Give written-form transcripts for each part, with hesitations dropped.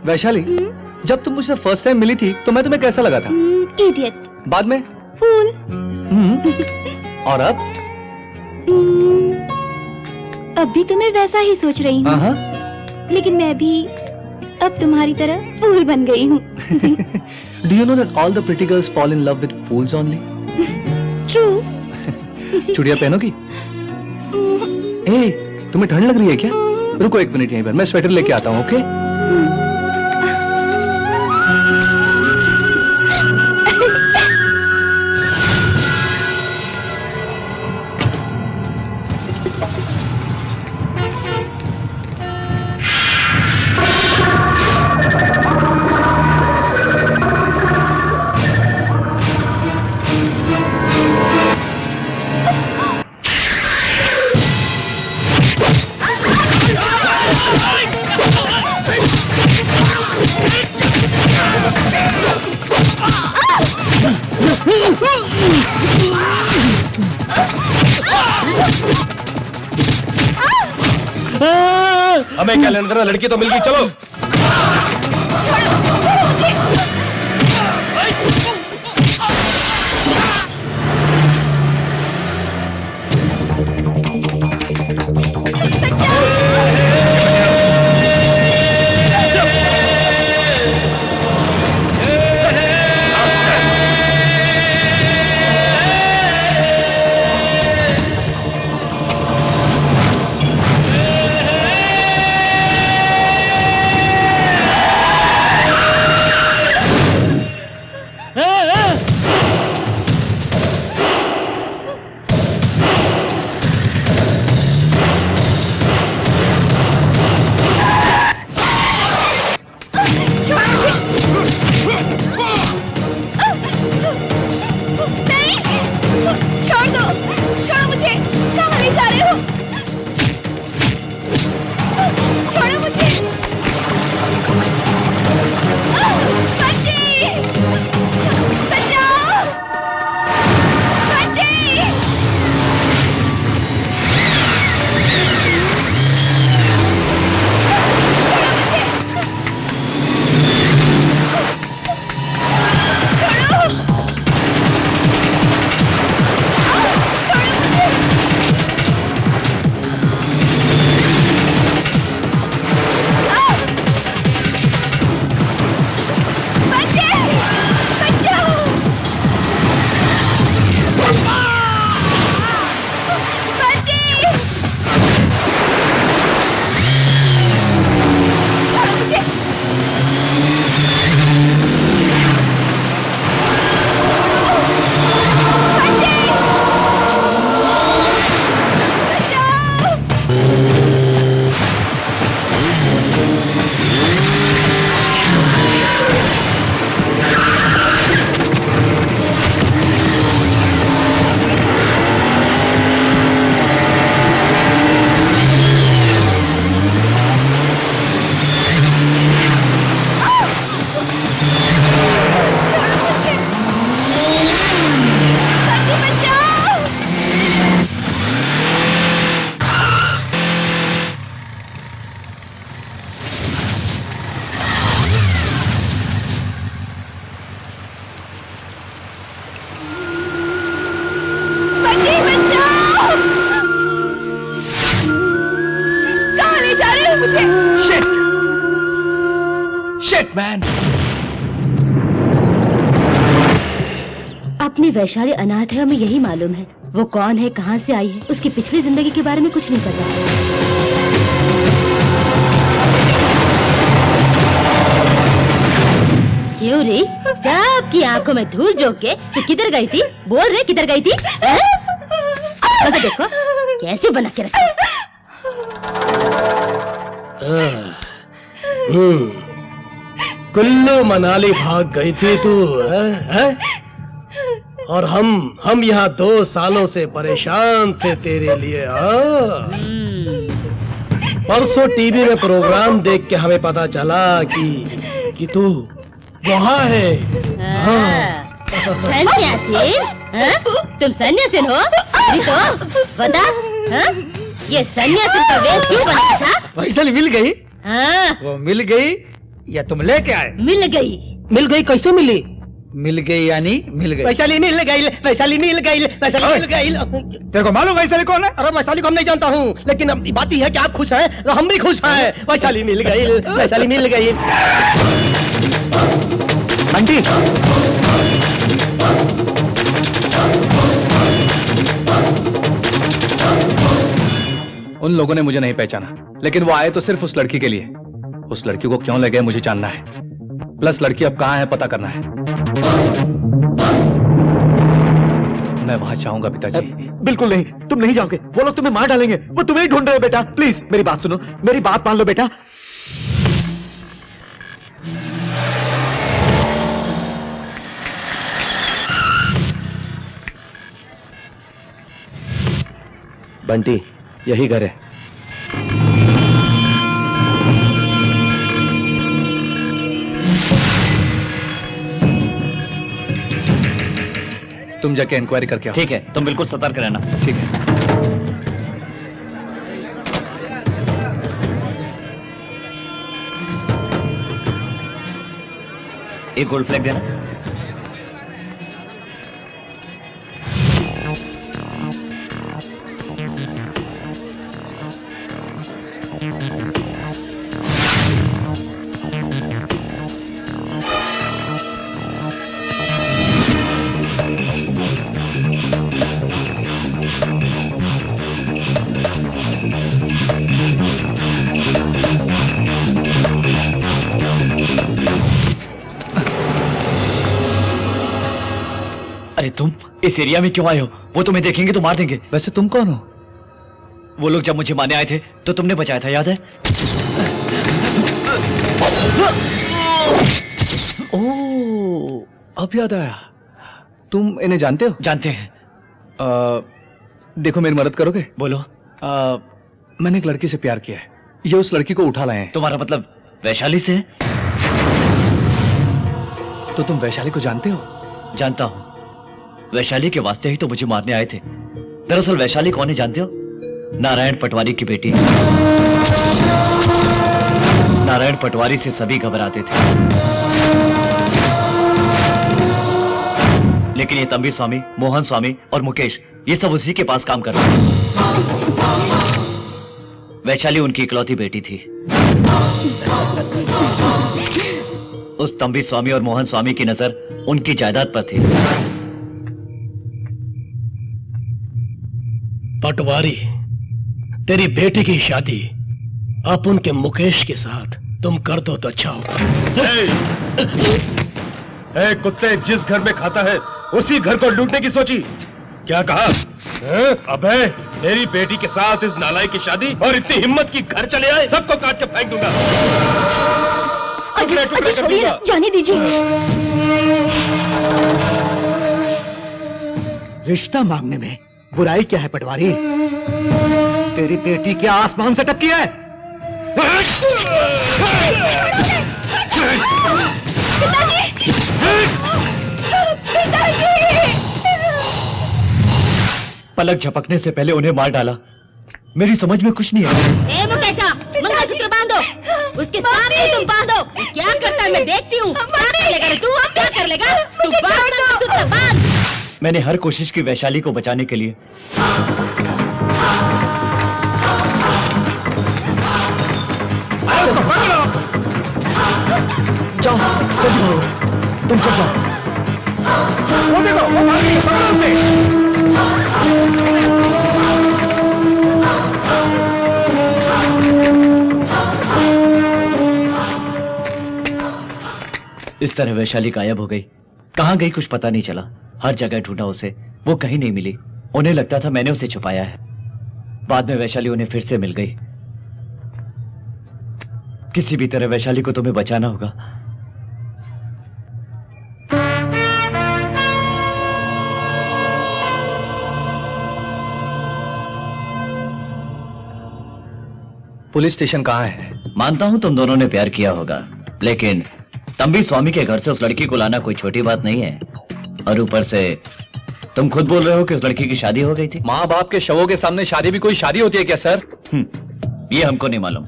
वैशाली, जब तुम मुझसे फर्स्ट टाइम मिली थी तो मैं तुम्हें कैसा लगा था? इडियट। बाद में? फूल। और अब? अब भी तुम्हें वैसा ही सोच रही हूँ। लेकिन मैं भी अब तुम्हारी तरह फूल बन गई हूँ। Do you know that all the pretty girls fall in love with fools only? True. चूड़िया पहनोगी? तुम्हें ठंड लग रही है क्या? रुको एक मिनट यहीं पर, मैं स्वेटर लेके आता हूँ, ओके? हमें क्या लेना, लड़की तो मिल गई, चलो। अपनी वैशाली अनाथ है, हमें यही मालूम है। वो कौन है, कहाँ से आई है, उसकी पिछली जिंदगी के बारे में कुछ नहीं पता। क्यों रे, सबकी आंखों में धूल झोंक के तू किधर गई थी? बोल रे, किधर गई थी? तो देखो कैसे बना के रखा। कुल्लू मनाली भाग गई थी तू, है? और हम यहाँ 2 सालों से परेशान थे तेरे लिए। परसों टीवी में प्रोग्राम देख के हमें पता चला कि तू वहाँ है। सन्यासी? तुम सन्यासी हो? तो बता, ये सन्यासी का वेश क्यों बना था? वैशाली मिल गई? हाँ। वो मिल गई या तुम लेके आए? मिल गई। मिल गई? कैसे मिली? मिल गई यानी मिल गई? वैशाली मिल गई, वैशाली मिल गई, वैशाली मिल गई। तेरे को मालूम वैशाली कौन है? अरे वैशाली को हम नहीं जानता हूँ, लेकिन अब बात यह है कि आप खुश हैं तो हम भी खुश हैं। वैशाली मिल गई, वैशाली मिल गई। आंटी, उन लोगों ने मुझे नहीं पहचाना, लेकिन वो आए तो सिर्फ उस लड़की के लिए। उस लड़की को क्यों ले गए मुझे जानना है, प्लस लड़की अब कहाँ है पता करना है। मैं वहां जाऊंगा पिताजी। बिल्कुल नहीं, तुम नहीं जाओगे। वो लोग तुम्हें मार डालेंगे। वो तुम्हें ही ढूंढ रहे हैं बेटा। प्लीज मेरी बात सुनो, मेरी बात मान लो बेटा। बंटी, यही घर है। तुम जाके इंक्वायरी करके आओ। ठीक है, तुम बिल्कुल सतर्क रहना। ठीक है। एक गोल्ड फ्लैग देना। अरे तुम इस एरिया में क्यों आए हो? वो तुम्हें देखेंगे तो मार देंगे। वैसे तुम कौन हो? वो लोग जब मुझे मारने आए थे तो तुमने बचाया था, याद है? ओह, अब याद आया। तुम इन्हें जानते हो? जानते हैं। देखो, मेरी मदद करोगे? बोलो। मैंने एक लड़की से प्यार किया है। ये उस लड़की को उठा लाए हैं। तुम्हारा मतलब वैशाली से? तो तुम वैशाली को जानते हो? जानता हूं। वैशाली के वास्ते ही तो मुझे मारने आए थे। दरअसल वैशाली कौन है जानते हो? नारायण पटवारी की बेटी। नारायण पटवारी से सभी घबराते थे, लेकिन ये तंबी स्वामी, मोहन स्वामी और मुकेश, ये सब उसी के पास काम कर रहे थे। वैशाली उनकी इकलौती बेटी थी। उस तंबी स्वामी और मोहन स्वामी की नजर उनकी जायदाद पर थी। पटवारी, तेरी बेटी की शादी आप उनके मुकेश के साथ तुम कर दो तो अच्छा होगा। कुत्ते, जिस घर में खाता है उसी घर को लूटने की सोची। क्या कहा? अबे, मेरी बेटी के साथ इस नालायक की शादी, और इतनी हिम्मत की घर चले आए। सबको काट के फेंक दूंगा। अजय छोड़िए ना, जाने दीजिए। रिश्ता मांगने में बुराई क्या है पटवारी? तेरी बेटी क्या आसमान से टपकी है? पलक झपकने से पहले उन्हें मार डाला। मेरी समझ में कुछ नहीं आया। ए मुकेशा, मंगलसूत्र बांधो। उसके सामने तुम बांधो। क्या करता है मैं देखती हूँ। क्या कर लेगा रे तू? अब क्या कर लेगा तू? बांध मंगलसूत्र, बांध। मैंने हर कोशिश की वैशाली को बचाने के लिए। जाओ, जल्दी करो। तुम सब जाओ। वो देखो, वो भाग रही है बगल से। इस तरह वैशाली गायब हो गई। कहाँ गई कुछ पता नहीं चला। हर जगह ढूंढा उसे, वो कहीं नहीं मिली। उन्हें लगता था मैंने उसे छुपाया है। बाद में वैशाली उन्हें फिर से मिल गई। किसी भी तरह वैशाली को तुम्हें बचाना होगा। पुलिस स्टेशन कहाँ है? मानता हूं तुम दोनों ने प्यार किया होगा, लेकिन तंबी स्वामी के घर से उस लड़की को लाना कोई छोटी बात नहीं है। और ऊपर से तुम खुद बोल रहे हो कि उस लड़की की शादी हो गई थी। माँ बाप के शवों के सामने शादी भी कोई शादी होती है क्या सर? ये हमको नहीं मालूम,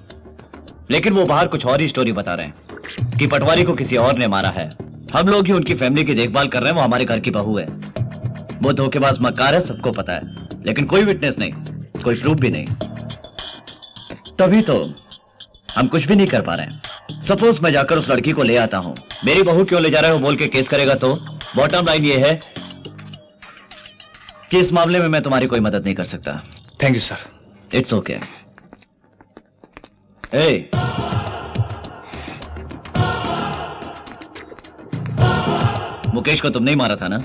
लेकिन वो बाहर कुछ और ही स्टोरी बता रहे हैं। कि पटवारी को किसी और ने मारा है। हम लोग ही उनकी फैमिली की देखभाल कर रहे हैं, वो हमारे घर की बहू है। वो धोखेबाज मक्कार है, सबको पता है, लेकिन कोई विटनेस नहीं, कोई प्रूफ भी नहीं। तभी तो हम कुछ भी नहीं कर पा रहे हैं। सपोज मैं जाकर उस लड़की को ले आता हूं, मेरी बहू क्यों ले जा रहे हो बोल के केस करेगा तो बॉटम लाइन ये है कि इस मामले में मैं तुम्हारी कोई मदद नहीं कर सकता। Thank you sir. It's okay. ए, मुकेश को तुमने ही मारा था ना?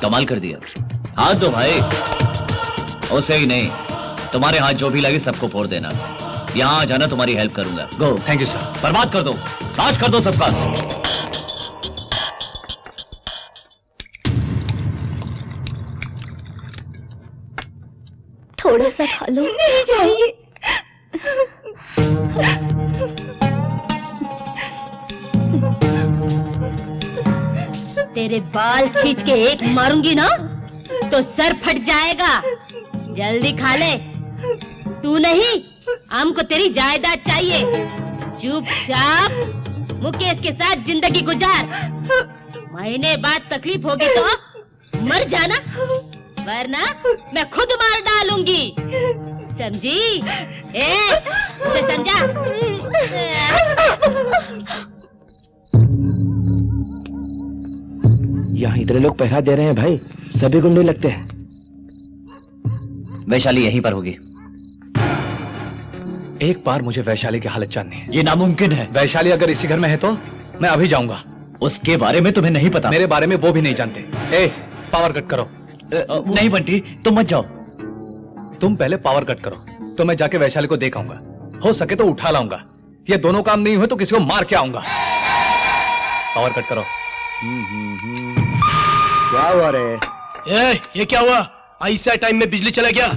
कमाल कर दिया। हाथ दो भाई। उसे ही नहीं, तुम्हारे हाथ जो भी लगे सबको फोड़ देना। यहां आ जाना, तुम्हारी हेल्प करूंगा। गो। Thank you sir. बर्बाद कर दो, नाश कर दो सबका। थोड़ा सा खा लो। नहीं चाहिए। तेरे बाल खींच के एक मारूंगी ना तो सर फट जाएगा। जल्दी खा ले। तू नहीं, हमको तेरी जायदाद चाहिए। चुपचाप मुकेश के साथ जिंदगी गुजार। महीने बाद तकलीफ होगी तो मर जाना, वरना मैं खुद मार डालूंगी। समझी? उसे समझा? यहाँ इतने लोग पहरा दे रहे हैं भाई, सभी गुंडे लगते हैं। वैशाली यहीं पर होगी। एक बार मुझे वैशाली की हालत जाननी है। ये नामुमकिन है। वैशाली अगर इसी घर में है तो मैं अभी जाऊंगा। उसके बारे में तुम्हें नहीं पता? मेरे बारे में वो भी नहीं जानते। ए, पावर कट करो। नहीं बंटी, तुम मत जाओ। तुम पहले पावर कट करो तो मैं जाके वैशाली को देख आऊंगा। हो सके तो उठा लाऊंगा। ये दोनों काम नहीं हुए तो किसी को मार के आऊंगा। पावर कट करो। क्या हुआ रे? ये क्या हुआ? ऐसा टाइम में बिजली चला गया?